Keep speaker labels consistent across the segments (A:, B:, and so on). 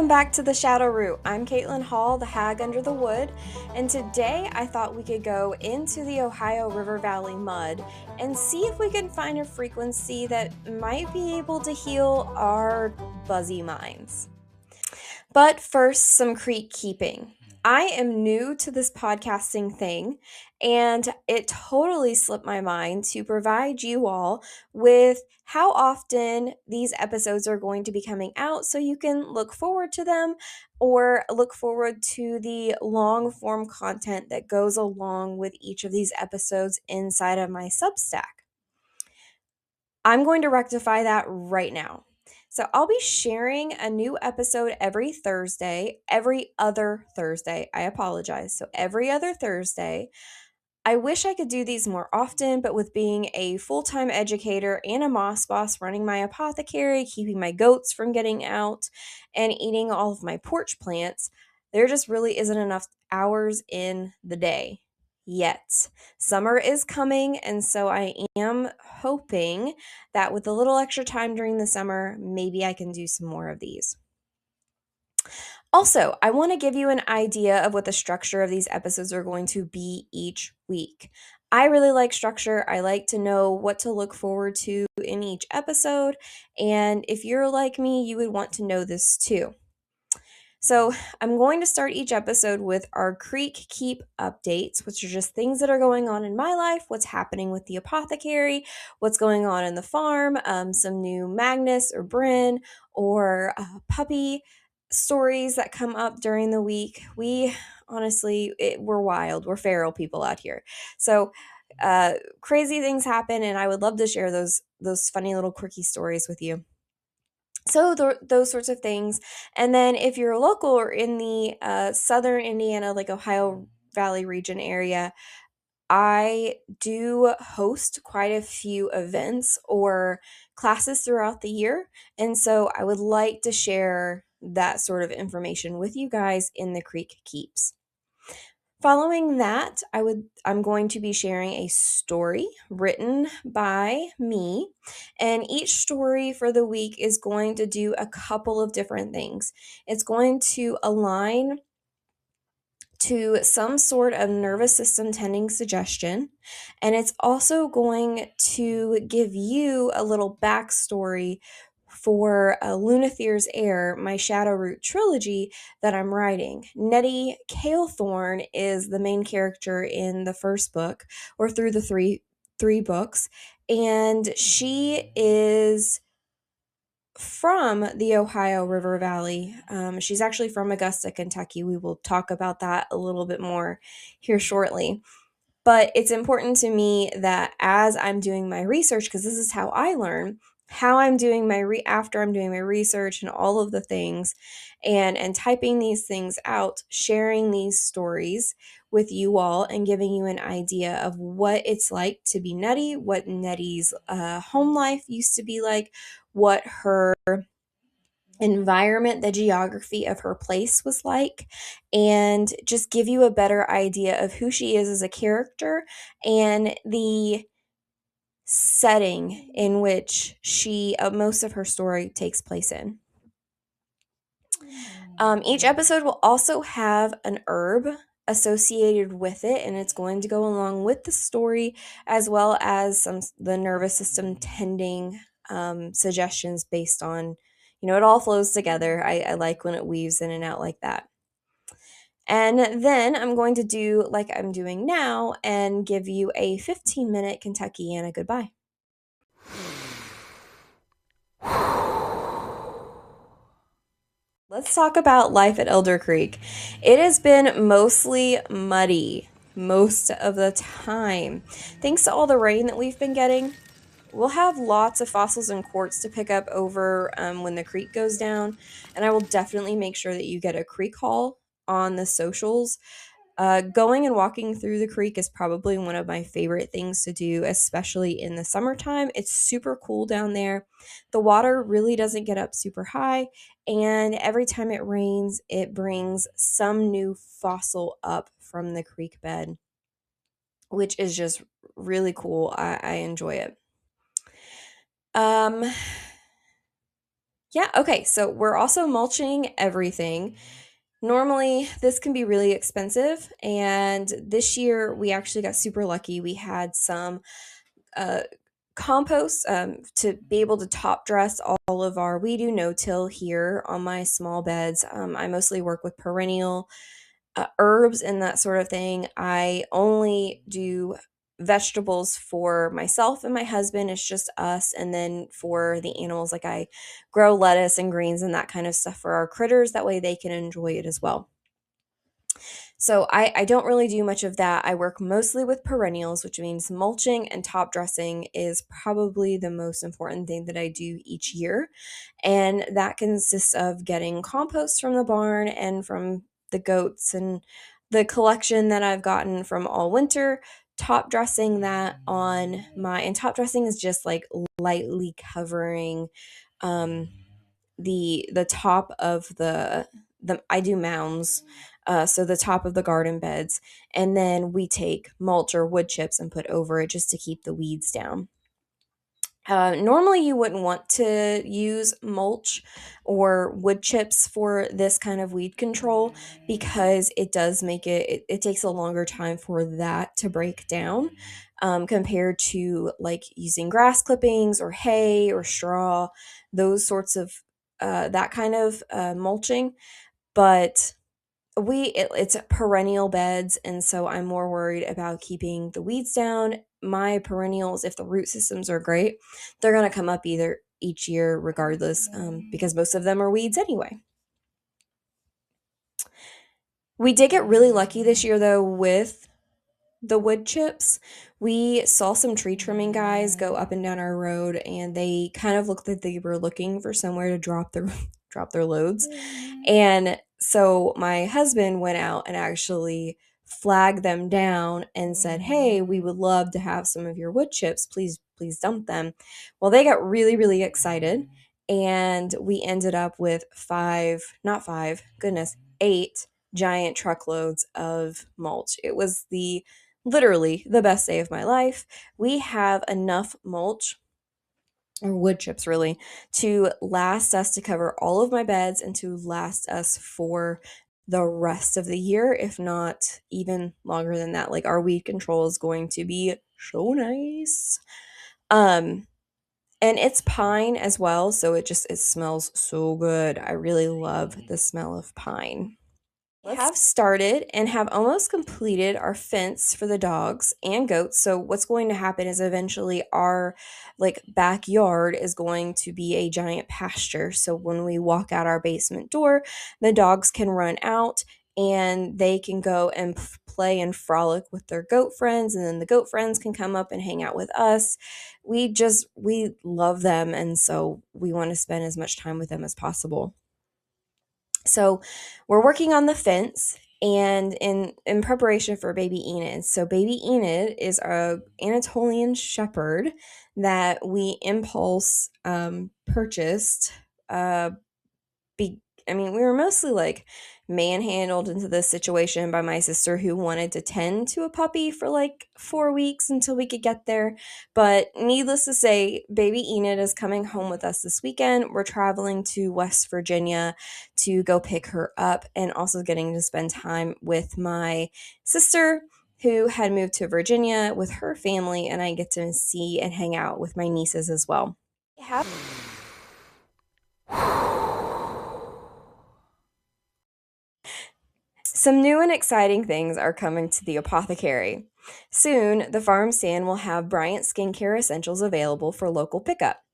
A: Welcome back to the Shadowroot. I'm Caitlin Hall, the Hag Under the Wood, and today I thought we could go into the Ohio River Valley mud and see if we can find a frequency that might be able to heal our buzzy minds. But first, some creek keeping. I am new to this podcasting thing, and it totally slipped my mind to provide you all with how often these episodes are going to be coming out so you can look forward to them or look forward to the long form content that goes along with each of these episodes inside of my Substack. I'm going to rectify that right now. So I'll be sharing a new episode every other Thursday. I apologize. So every other Thursday. I wish I could do these more often, but with being a full-time educator and a moss boss running my apothecary, keeping my goats from getting out, and eating all of my porch plants, there just really isn't enough hours in the day yet. Summer is coming, and so I am hoping that with a little extra time during the summer, maybe I can do some more of these. Also, I want to give you an idea of what the structure of these episodes are going to be each week. I really like structure. I like to know what to look forward to in each episode, and if you're like me, you would want to know this too. So I'm going to start each episode with our Creek Keep updates, which are just things that are going on in my life, what's happening with the apothecary, what's going on in the farm, some new Magnus or Bryn or puppy stories that come up during the week. We honestly, we're wild. We're feral people out here. So crazy things happen, and I would love to share those funny little quirky stories with you. So those sorts of things. And then if you're local or in the southern Indiana, like Ohio Valley region area, I do host quite a few events or classes throughout the year. And so I would like to share that sort of information with you guys in the Creek Keeps. Following that, I'm going to be sharing a story written by me, and each story for the week is going to do a couple of different things. It's going to align to some sort of nervous system tending suggestion, and it's also going to give you a little backstory for Lunathere's Heir, my Shadowroot trilogy that I'm writing. Nettie Calethorn is the main character in the first book, or through the three books, and she is from the Ohio River Valley. She's actually from Augusta, Kentucky. We will talk about that a little bit more here shortly. But it's important to me that as I'm doing my research, because this is how I learn, how I'm doing after I'm doing my research and all of the things, and typing these things out, sharing these stories with you all, and giving you an idea of what it's like to be Nettie, what Nettie's home life used to be like, what her environment, the geography of her place was like, and just give you a better idea of who she is as a character and the setting in which most of her story takes place in. Each episode will also have an herb associated with it, and it's going to go along with the story, as well as the nervous system tending suggestions based on, it all flows together. I like when it weaves in and out like that. And then I'm going to do like I'm doing now and give you a 15-minute Kentuckiana goodbye. Let's talk about life at Elder Creek. It has been mostly muddy most of the time. Thanks to all the rain that we've been getting, we'll have lots of fossils and quartz to pick up over when the creek goes down, and I will definitely make sure that you get a creek haul on the socials. Going and walking through the creek is probably one of my favorite things to do, especially in the summertime. It's super cool down there. The water really doesn't get up super high, and every time it rains, it brings some new fossil up from the creek bed, which is just really cool. I enjoy it. Yeah, okay, so we're also mulching everything. Normally, this can be really expensive, and this year we actually got super lucky. We had some uh, compost to be able to top dress all of our. We do no-till here on my small beds. I mostly work with perennial herbs and that sort of thing. I only do vegetables for myself and my husband. It's just us. And then for the animals, like I grow lettuce and greens and that kind of stuff for our critters. That way they can enjoy it as well. So I don't really do much of that. I work mostly with perennials, which means mulching and top dressing is probably the most important thing that I do each year. And that consists of getting compost from the barn and from the goats and the collection that I've gotten from all winter, top dressing that on and top dressing is just like lightly covering um, the top of the I do mounds, so the top of the garden beds, and then we take mulch or wood chips and put over it just to keep the weeds down. Normally, you wouldn't want to use mulch or wood chips for this kind of weed control because it does make it takes a longer time for that to break down compared to like using grass clippings or hay or straw, those sorts of that kind of mulching. But it's perennial beds, and so I'm more worried about keeping the weeds down. My perennials, if the root systems are great, they're going to come up either each year regardless, because most of them are weeds anyway. We did get really lucky this year though with the wood chips. We saw some tree trimming guys go up and down our road, and they kind of looked like they were looking for somewhere to drop their drop their loads. And so my husband went out and actually flagged them down and said, "Hey, we would love to have some of your wood chips. Please dump them." Well, they got really, really excited, and we ended up with not five, goodness, 8 giant truckloads of mulch. It was literally the best day of my life. We have enough mulch or wood chips really to last us to cover all of my beds and to last us for the rest of the year, if not even longer than that. Like our weed control is going to be so nice. Um and it's pine as well, so it smells so good. I really love the smell of pine. We have started and have almost completed our fence for the dogs and goats. So what's going to happen is eventually our like backyard is going to be a giant pasture. So when we walk out our basement door, the dogs can run out and they can go and play and frolic with their goat friends, and then the goat friends can come up and hang out with us. We love them, and so we want to spend as much time with them as possible. So we're working on the fence and in preparation for baby Enid. So baby Enid is a Anatolian shepherd that we impulse purchased. Uh, be I mean, we were mostly like manhandled into this situation by my sister who wanted to tend to a puppy for like 4 weeks until we could get there. But needless to say, baby Enid is coming home with us this weekend. We're traveling to West Virginia to go pick her up and also getting to spend time with my sister who had moved to Virginia with her family, and I get to see and hang out with my nieces as well. Some new and exciting things are coming to the apothecary. Soon, the farm stand will have Bryant skincare essentials available for local pickup.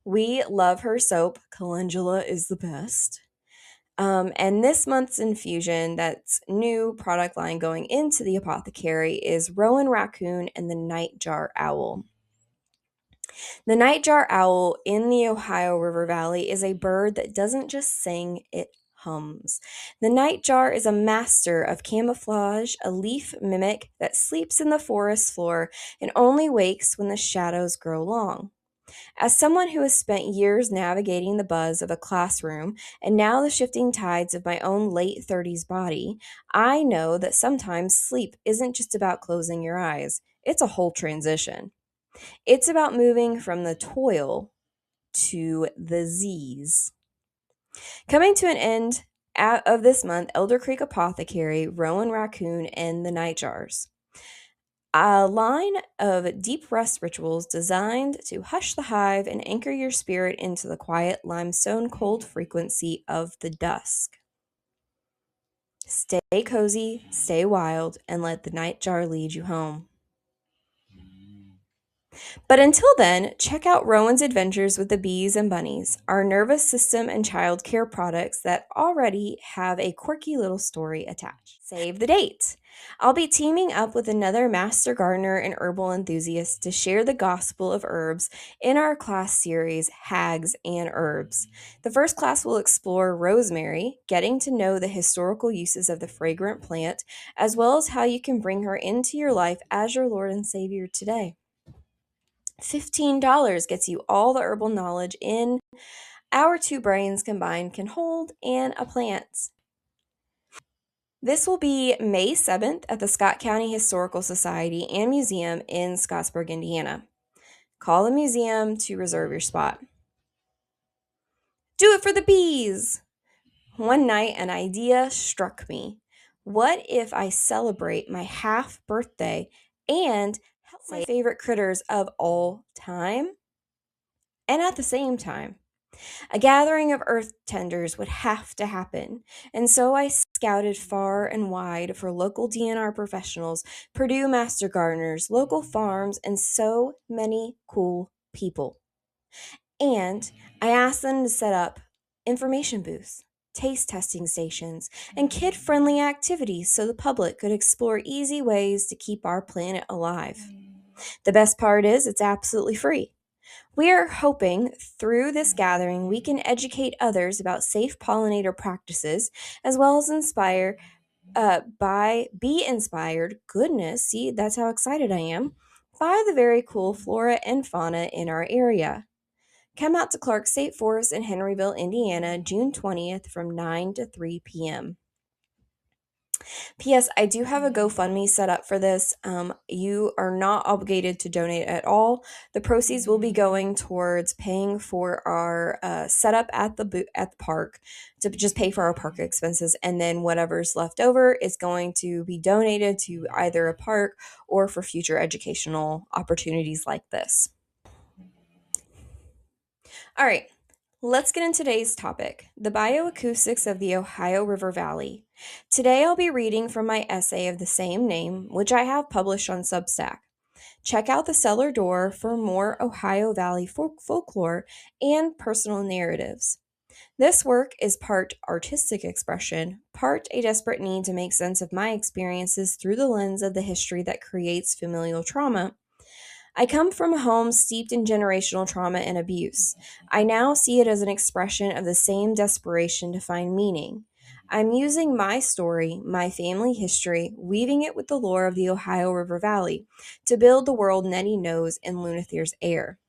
A: We love her soap. Calendula is the best. And this month's infusion, that's new product line going into the apothecary, is Rowan Raccoon and the Nightjar Owl. The nightjar owl in the Ohio River Valley is a bird that doesn't just sing, it hums. The nightjar is a master of camouflage, a leaf mimic that sleeps in the forest floor and only wakes when the shadows grow long. As someone who has spent years navigating the buzz of a classroom and now the shifting tides of my own late 30s body, I know that sometimes sleep isn't just about closing your eyes, it's a whole transition. It's about moving from the toil to the Z's. Coming to an end of this month, Elder Creek Apothecary, Rowan Raccoon, and the Nightjars. A line of deep rest rituals designed to hush the hive and anchor your spirit into the quiet limestone cold frequency of the dusk. Stay cozy, stay wild, and let the nightjar lead you home. But until then, check out Rowan's Adventures with the Bees and Bunnies, our nervous system and child care products that already have a quirky little story attached. Save the date! I'll be teaming up with another master gardener and herbal enthusiast to share the gospel of herbs in our class series, Hags and Herbs. The first class will explore rosemary, getting to know the historical uses of the fragrant plant, as well as how you can bring her into your life as your Lord and Savior today. $15 gets you all the herbal knowledge in our two brains combined can hold in a plant. This will be May 7th at the Scott County Historical Society and Museum in Scottsburg, Indiana. Call the museum to reserve your spot. Do it for the bees! One night, an idea struck me. What if I celebrate my half birthday and help my favorite critters of all time? And at the same time, a gathering of earth tenders would have to happen, and so I scouted far and wide for local DNR professionals, Purdue master gardeners, local farms, and so many cool people. And I asked them to set up information booths, taste testing stations, and kid-friendly activities so the public could explore easy ways to keep our planet alive. The best part is it's absolutely free. We are hoping through this gathering we can educate others about safe pollinator practices as well as be inspired, goodness, see, that's how excited I am, by the very cool flora and fauna in our area. Come out to Clark State Forest in Henryville, Indiana, June 20th from 9 to 3 p.m. P.S. I do have a GoFundMe set up for this. You are not obligated to donate at all. The proceeds will be going towards paying for our setup at the park, to just pay for our park expenses, and then whatever's left over is going to be donated to either a park or for future educational opportunities like this. All right. Let's get into today's topic, the bio-acoustics of the Ohio River Valley. Today I'll be reading from my essay of the same name, which I have published on Substack. Check out the cellar door for more Ohio Valley folklore and personal narratives. This work is part artistic expression, part a desperate need to make sense of my experiences through the lens of the history that creates familial trauma. I come from a home steeped in generational trauma and abuse. I now see it as an expression of the same desperation to find meaning. I'm using my story, my family history, weaving it with the lore of the Ohio River Valley to build the world Nettie knows in Lunathire's air.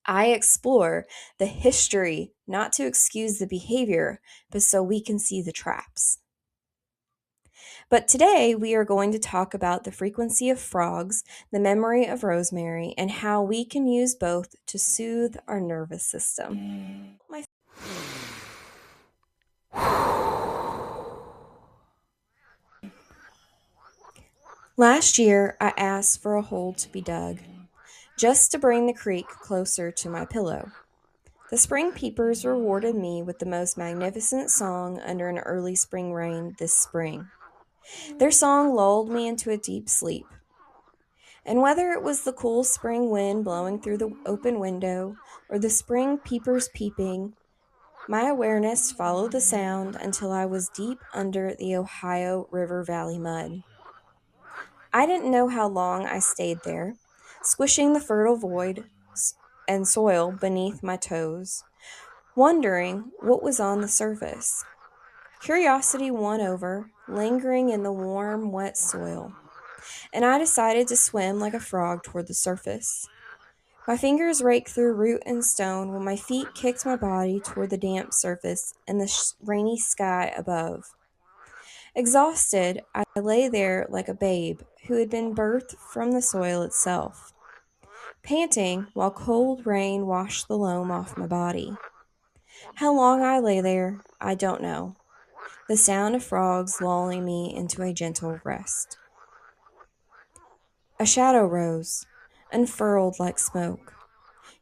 A: I explore the history not to excuse the behavior, but so we can see the traps. But today we are going to talk about the frequency of frogs, the memory of Rosemary, and how we can use both to soothe our nervous system. Last year, I asked for a hole to be dug, just to bring the creek closer to my pillow. The Spring Peepers rewarded me with the most magnificent song under an early spring rain this spring. Their song lulled me into a deep sleep. And whether it was the cool spring wind blowing through the open window or the spring peepers peeping, my awareness followed the sound until I was deep under the Ohio River Valley mud. I didn't know how long I stayed there, squishing the fertile void and soil beneath my toes, wondering what was on the surface. Curiosity won over, lingering in the warm, wet soil, and I decided to swim like a frog toward the surface. My fingers raked through root and stone while my feet kicked my body toward the damp surface and the rainy sky above. Exhausted, I lay there like a babe who had been birthed from the soil itself, panting while cold rain washed the loam off my body. How long I lay there, I don't know. The sound of frogs lulling me into a gentle rest. A shadow rose, unfurled like smoke.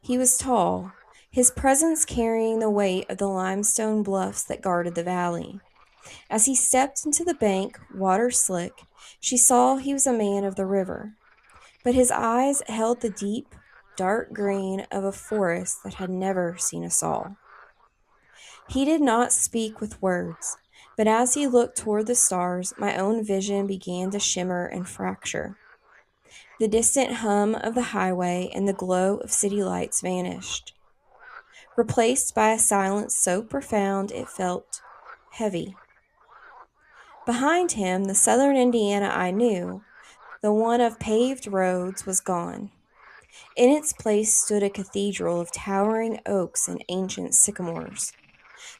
A: He was tall, his presence carrying the weight of the limestone bluffs that guarded the valley. As he stepped into the bank, water slick, she saw he was a man of the river, but his eyes held the deep, dark green of a forest that had never seen a soul. He did not speak with words, but as he looked toward the stars, my own vision began to shimmer and fracture. The distant hum of the highway and the glow of city lights vanished, replaced by a silence so profound it felt heavy. Behind him, the southern Indiana I knew, the one of paved roads, was gone. In its place stood a cathedral of towering oaks and ancient sycamores,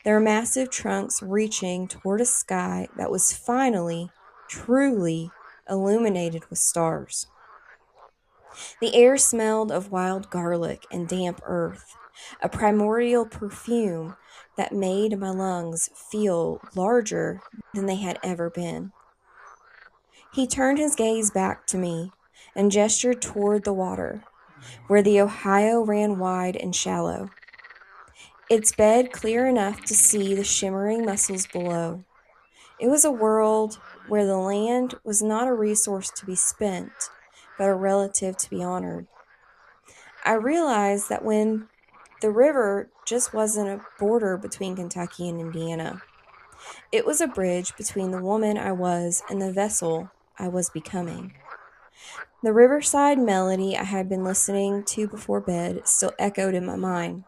A: their massive trunks reaching toward a sky that was finally, truly illuminated with stars. The air smelled of wild garlic and damp earth, a primordial perfume that made my lungs feel larger than they had ever been. He turned his gaze back to me and gestured toward the water, where the Ohio ran wide and shallow, its bed clear enough to see the shimmering mussels below. It was a world where the land was not a resource to be spent, but a relative to be honored. I realized that when the river just wasn't a border between Kentucky and Indiana. It was a bridge between the woman I was and the vessel I was becoming. The riverside melody I had been listening to before bed still echoed in my mind,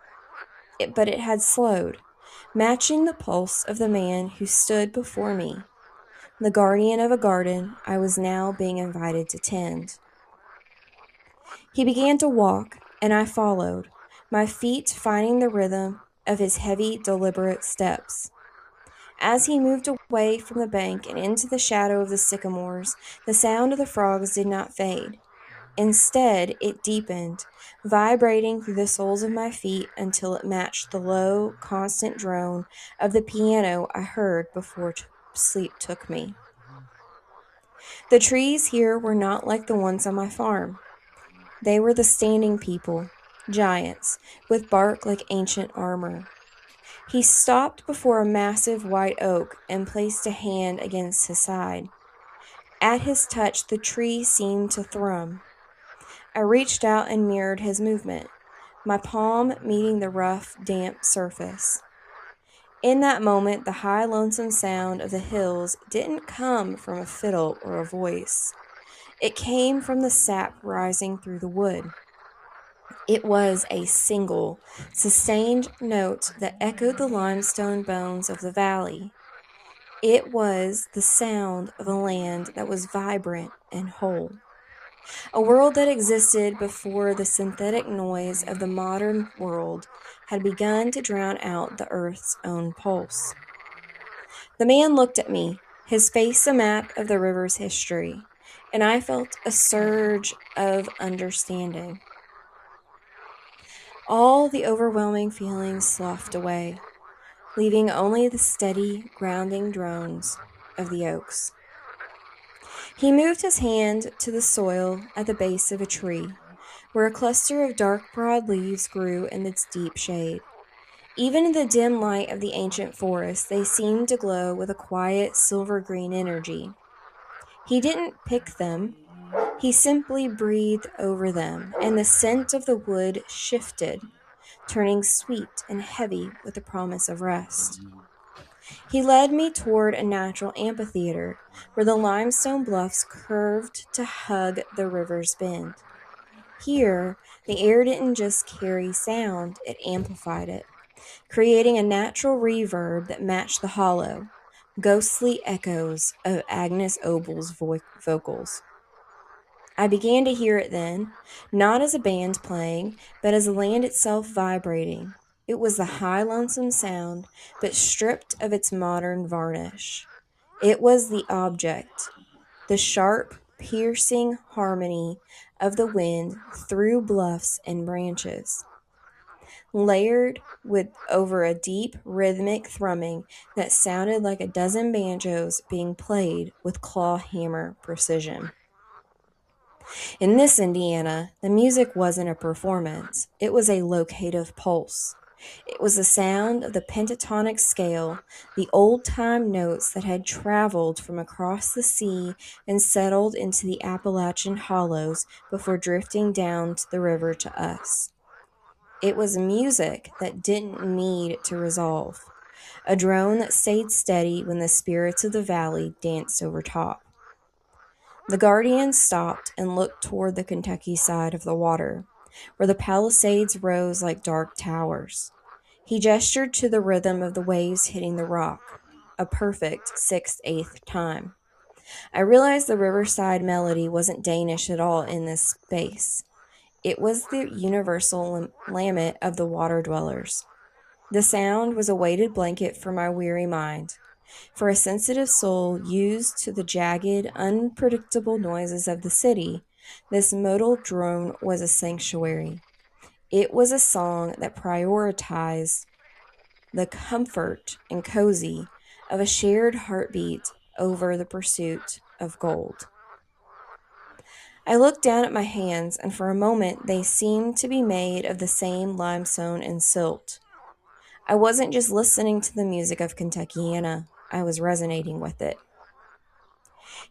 A: but it had slowed, matching the pulse of the man who stood before me, the guardian of a garden I was now being invited to tend. He began to walk, and I followed, my feet finding the rhythm of his heavy, deliberate steps. As he moved away from the bank and into the shadow of the sycamores, the sound of the frogs did not fade. Instead, it deepened, vibrating through the soles of my feet until it matched the low, constant drone of the piano I heard before sleep took me. The trees here were not like the ones on my farm. They were the standing people, giants, with bark like ancient armor. He stopped before a massive white oak and placed a hand against his side. At his touch, the tree seemed to thrum. I reached out and mirrored his movement, my palm meeting the rough, damp surface. In that moment, the high, lonesome sound of the hills didn't come from a fiddle or a voice. It came from the sap rising through the wood. It was a single, sustained note that echoed the limestone bones of the valley. It was the sound of a land that was vibrant and whole. A world that existed before the synthetic noise of the modern world had begun to drown out the earth's own pulse. The man looked at me, his face a map of the river's history, and I felt a surge of understanding. All the overwhelming feelings sloughed away, leaving only the steady, grounding drones of the oaks. He moved his hand to the soil at the base of a tree, where a cluster of dark broad leaves grew in its deep shade. Even in the dim light of the ancient forest, they seemed to glow with a quiet silver-green energy. He didn't pick them. He simply breathed over them, and the scent of the wood shifted, turning sweet and heavy with the promise of rest. He led me toward a natural amphitheater where the limestone bluffs curved to hug the river's bend. Here, the air didn't just carry sound, it amplified it, creating a natural reverb that matched the hollow, ghostly echoes of Agnes Obel's vocals. I began to hear it then, not as a band playing, but as the land itself vibrating. It was the high, lonesome sound, but stripped of its modern varnish. It was the object, the sharp, piercing harmony of the wind through bluffs and branches. layered with over a deep rhythmic thrumming that sounded like a dozen banjos being played with claw hammer precision. In this Indiana, the music wasn't a performance, it was a locative pulse. It was the sound of the pentatonic scale, the old-time notes that had traveled from across the sea and settled into the Appalachian hollows before drifting down to the river to us. It was music that didn't need to resolve, a drone that stayed steady when the spirits of the valley danced over top. The guardian stopped and looked toward the Kentucky side of the water, where the Palisades rose like dark towers. He gestured to the rhythm of the waves hitting the rock, a perfect 6/8 time. I realized the riverside melody wasn't Danish at all in this space. It was the universal lament of the water dwellers. The sound was a weighted blanket for my weary mind. For a sensitive soul used to the jagged, unpredictable noises of the city, this modal drone was a sanctuary. It was a song that prioritized the comfort and cozy of a shared heartbeat over the pursuit of gold. I looked down at my hands, and for a moment they seemed to be made of the same limestone and silt. I wasn't just listening to the music of Kentuckiana, I was resonating with it.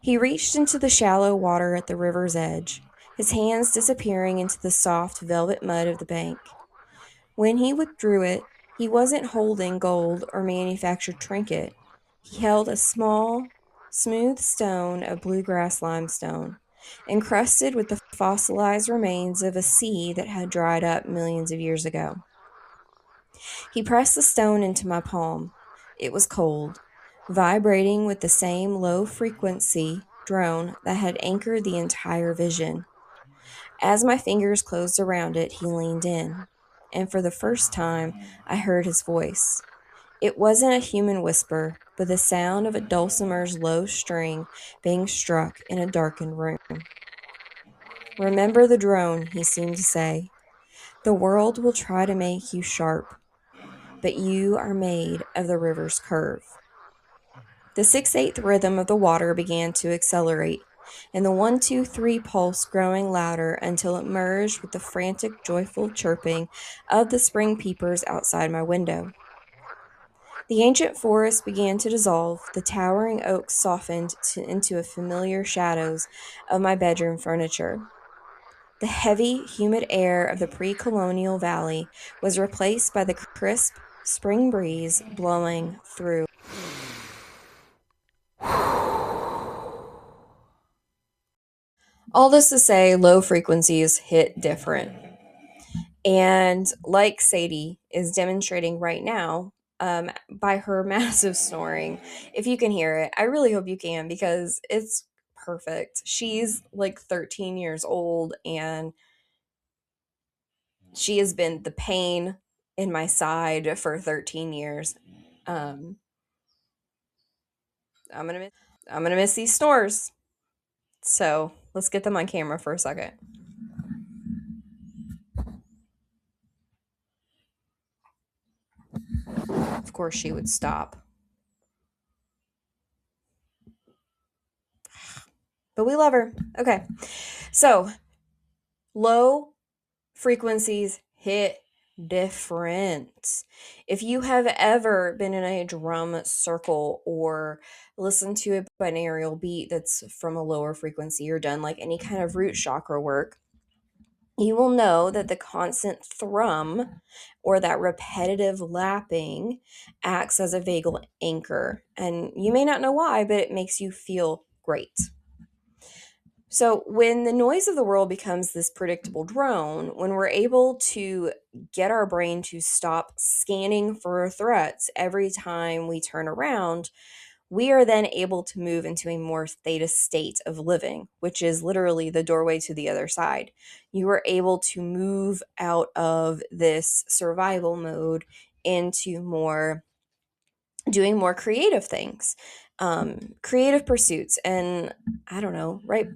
A: He reached into the shallow water at the river's edge, his hands disappearing into the soft velvet mud of the bank. When he withdrew it, he wasn't holding gold or manufactured trinket. He held a small, smooth stone of bluegrass limestone, encrusted with the fossilized remains of a sea that had dried up millions of years ago. He pressed the stone into my palm. It was cold, vibrating with the same low-frequency drone that had anchored the entire vision. As my fingers closed around it, he leaned in, and for the first time, I heard his voice. It wasn't a human whisper, but the sound of a dulcimer's low string being struck in a darkened room. "Remember the drone," he seemed to say. "The world will try to make you sharp, but you are made of the river's curve." The 6/8 rhythm of the water began to accelerate, and the 1-2-3 pulse growing louder until it merged with the frantic, joyful chirping of the spring peepers outside my window. The ancient forest began to dissolve, the towering oaks softened into familiar shadows of my bedroom furniture. The heavy, humid air of the pre-colonial valley was replaced by the crisp spring breeze blowing through. All this to say, low frequencies hit different. And like Sadie is demonstrating right now, by her massive snoring, if you can hear it, I really hope you can because it's perfect. She's like 13 years old and she has been the pain in my side for 13 years. Um, I'm gonna miss these snores. So let's get them on camera for a second. Of course, she would stop. But we love her. Okay. So, low frequencies hit different. If you have ever been in a drum circle or listened to a binaural beat that's from a lower frequency or done like any kind of root chakra work, you will know that the constant thrum or that repetitive lapping acts as a vagal anchor. And you may not know why, but it makes you feel great. So, when the noise of the world becomes this predictable drone, when we're able to get our brain to stop scanning for threats every time we turn around, we are then able to move into a more theta state of living, which is literally the doorway to the other side. You are able to move out of this survival mode into doing more creative things, creative pursuits, and I don't know, write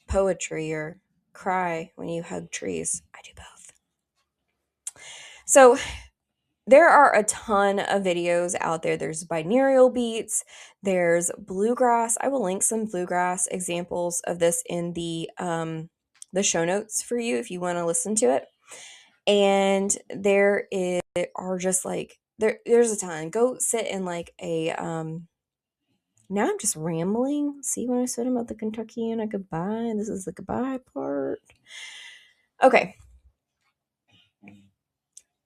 A: poetry or cry when you hug trees. I do both. So there are a ton of videos out there. There's binaural beats, there's bluegrass. I will link some bluegrass examples of this in the show notes for you if you want to listen to it. And are just like there's a ton. Go sit in like a now I'm just rambling. See, when I said about the Kentucky and a goodbye, this is the goodbye part. Okay.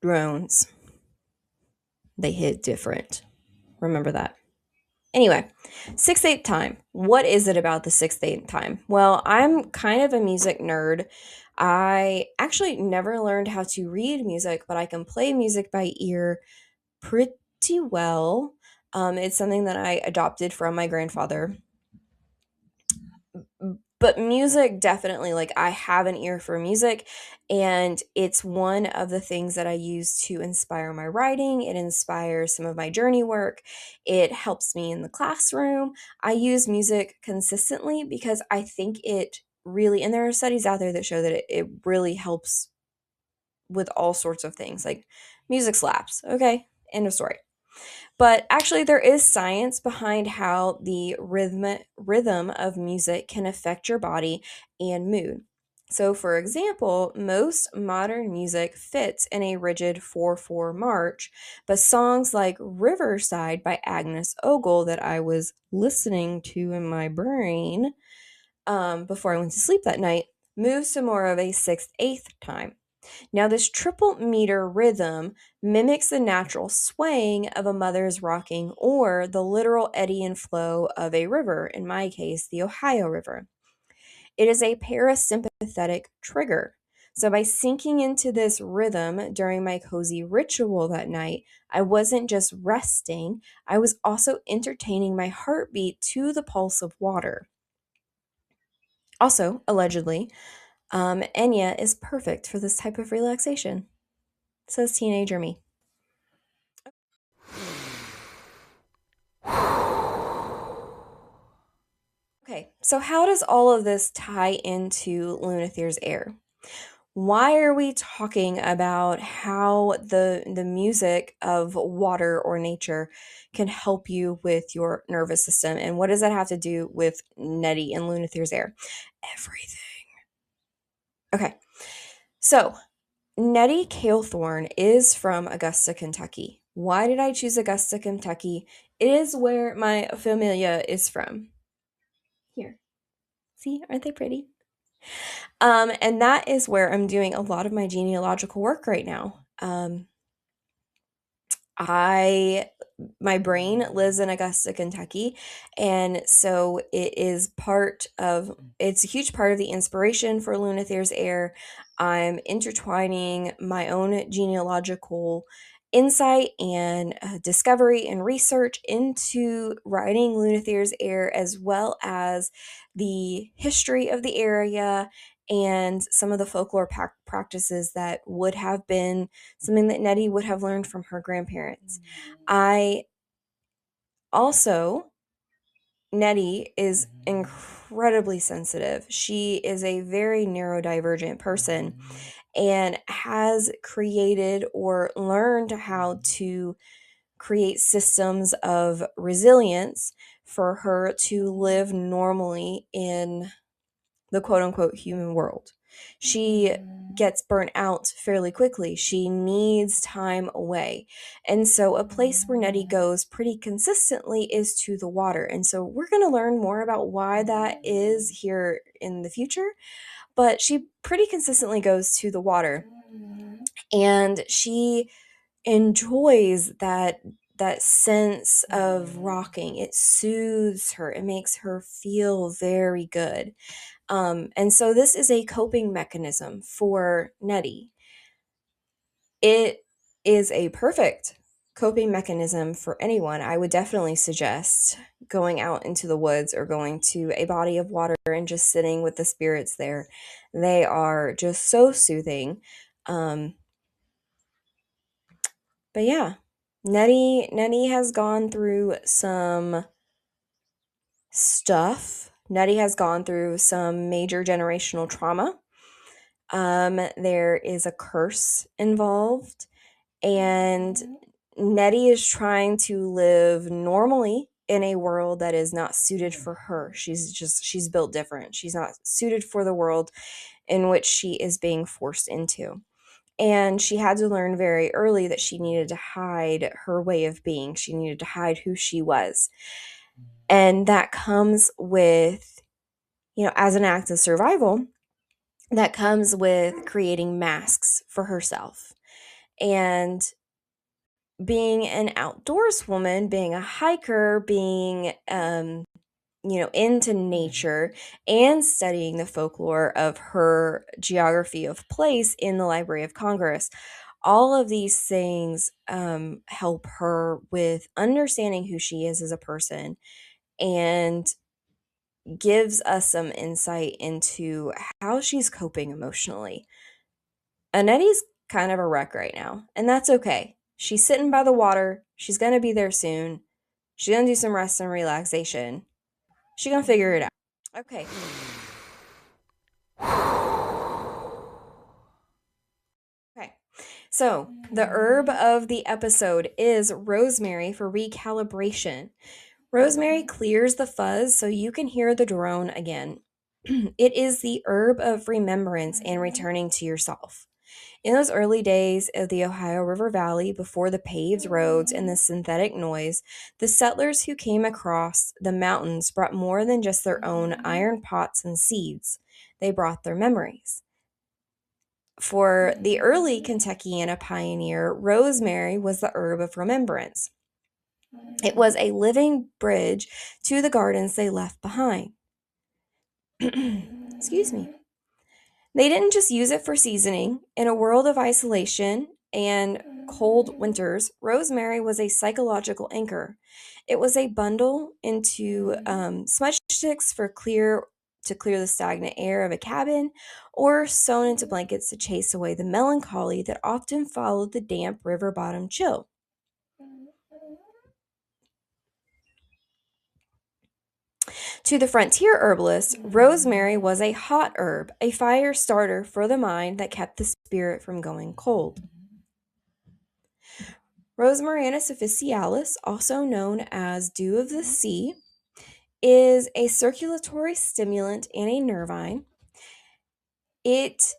A: Drones. They hit different. Remember that. Anyway, 6/8 time. What is it about the 6/8 time? Well, I'm kind of a music nerd. I actually never learned how to read music, but I can play music by ear pretty well. It's something that I adopted from my grandfather. But music, definitely, like, I have an ear for music, and it's one of the things that I use to inspire my writing. It inspires some of my journey work. It helps me in the classroom. I use music consistently because I think it really, and there are studies out there that show that it really helps with all sorts of things. Like, music slaps. Okay, end of story. But actually, there is science behind how the rhythm of music can affect your body and mood. So, for example, most modern music fits in a rigid 4/4 march, but songs like Riverside by Agnes Ogle, that I was listening to in my brain before I went to sleep that night, moves to more of a 6/8 time. Now, this triple meter rhythm mimics the natural swaying of a mother's rocking or the literal eddy and flow of a river, in my case, the Ohio River. It is a parasympathetic trigger. So, by sinking into this rhythm during my cozy ritual that night, I wasn't just resting, I was also entertaining my heartbeat to the pulse of water. Also, allegedly, Enya is perfect for this type of relaxation, says teenager me. Okay, so how does all of this tie into Lunathire's air? Why are we talking about how the music of water or nature can help you with your nervous system? And what does that have to do with Nettie and Lunathire's air? Everything. Okay, so Nettie Calethorn is from Augusta, Kentucky. Why did I choose Augusta, Kentucky? It is where my familia is from. Here. See, aren't they pretty? And that is where I'm doing a lot of my genealogical work right now. My brain lives in Augusta, Kentucky, and so it's a huge part of the inspiration for Lunathire's air. I'm intertwining my own genealogical insight and discovery and research into writing Lunathire's air, as well as the history of the area and some of the folklore practices that would have been something that Nettie would have learned from her grandparents. I also, Nettie is incredibly sensitive. She is a very neurodivergent person and has created or learned how to create systems of resilience for her to live normally in the quote unquote human world. She gets burnt out fairly quickly. She needs time away. And so, a place where Nettie goes pretty consistently is to the water. And so, we're going to learn more about why that is here in the future. But she pretty consistently goes to the water. And she enjoys that sense of rocking. It soothes her. It makes her feel very good. And so this is a coping mechanism for Nettie. It is a perfect coping mechanism for anyone. I would definitely suggest going out into the woods or going to a body of water and just sitting with the spirits there. They are just so soothing. But yeah, Nettie has gone through some stuff. Nettie has gone through some major generational trauma. There is a curse involved, And Nettie is trying to live normally in a world that is not suited for her. She's built different. She's not suited for the world in which she is being forced into. And she had to learn very early that she needed to hide her way of being. She needed to hide who she was. And that comes with, as an act of survival, that comes with creating masks for herself. And being an outdoors woman, being a hiker, being, into nature and studying the folklore of her geography of place in the Library of Congress. All of these things help her with understanding who she is as a person and gives us some insight into how she's coping emotionally. Annette's kind of a wreck right now, and that's okay. She's sitting by the water. She's going to be there soon. She's going to do some rest and relaxation. She's going to figure it out. Okay. Okay. So, the herb of the episode is rosemary for recalibration. Rosemary clears the fuzz so you can hear the drone again. It is the herb of remembrance and returning to yourself. In those early days of the Ohio River Valley, before the paved roads and the synthetic noise, the settlers who came across the mountains brought more than just their own iron pots and seeds. They brought their memories. For the early Kentuckiana pioneer, rosemary was the herb of remembrance. It was a living bridge to the gardens they left behind. Excuse me. They didn't just use it for seasoning. In a world of isolation and cold winters, rosemary was a psychological anchor. It was a bundle into smudge sticks to clear the stagnant air of a cabin, or sewn into blankets to chase away the melancholy that often followed the damp river bottom chill. To the frontier herbalist, rosemary was a hot herb, a fire starter for the mind that kept the spirit from going cold. Rosmarinus officinalis, also known as dew of the sea, is a circulatory stimulant and a nervine. It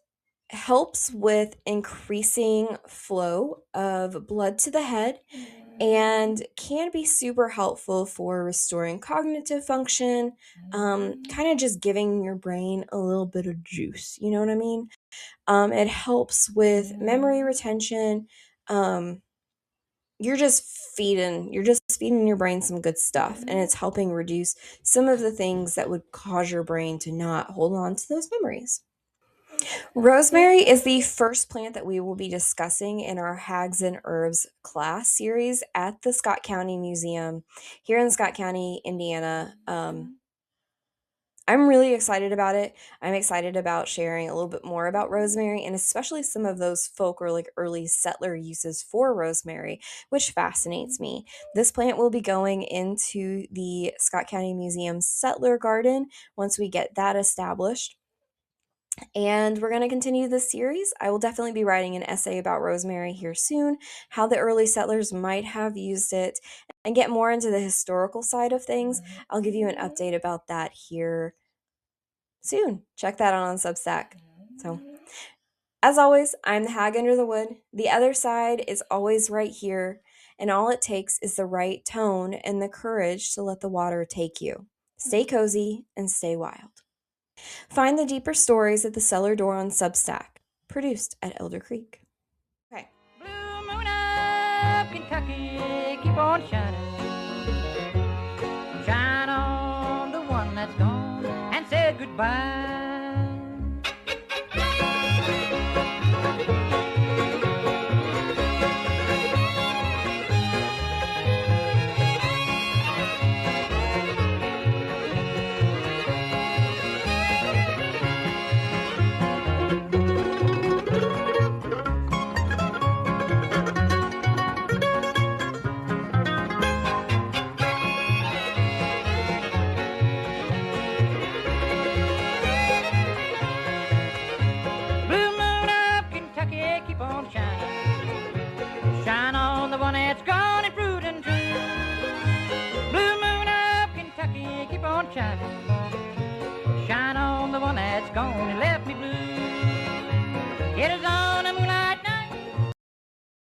A: helps with increasing flow of blood to the head and can be super helpful for restoring cognitive function, kind of just giving your brain a little bit of juice, you know what I mean? It helps with memory retention. You're just feeding your brain some good stuff, and it's helping reduce some of the things that would cause your brain to not hold on to those memories. Rosemary is the first plant that we will be discussing in our Hags and Herbs class series at the Scott County Museum here in Scott County, Indiana. I'm really excited about it. I'm excited about sharing a little bit more about rosemary, and especially some of those folk or like early settler uses for rosemary, which fascinates me. This plant will be going into the Scott County Museum settler garden once we get that established. And we're going to continue this series. I will definitely be writing an essay about rosemary here soon, how the early settlers might have used it, and get more into the historical side of things. I'll give you an update about that here soon. Check that out on Substack. So, as always, I'm the Hag Under the Wood. The other side is always right here, and all it takes is the right tone and the courage to let the water take you. Stay cozy and stay wild. Find the deeper stories at the Cellar Door on Substack, produced at Elder Creek. Okay.
B: Blue moon up, Kentucky, keep on shining. Shine on the one that's gone and said goodbye. on shining. Shine on the one that's gone and left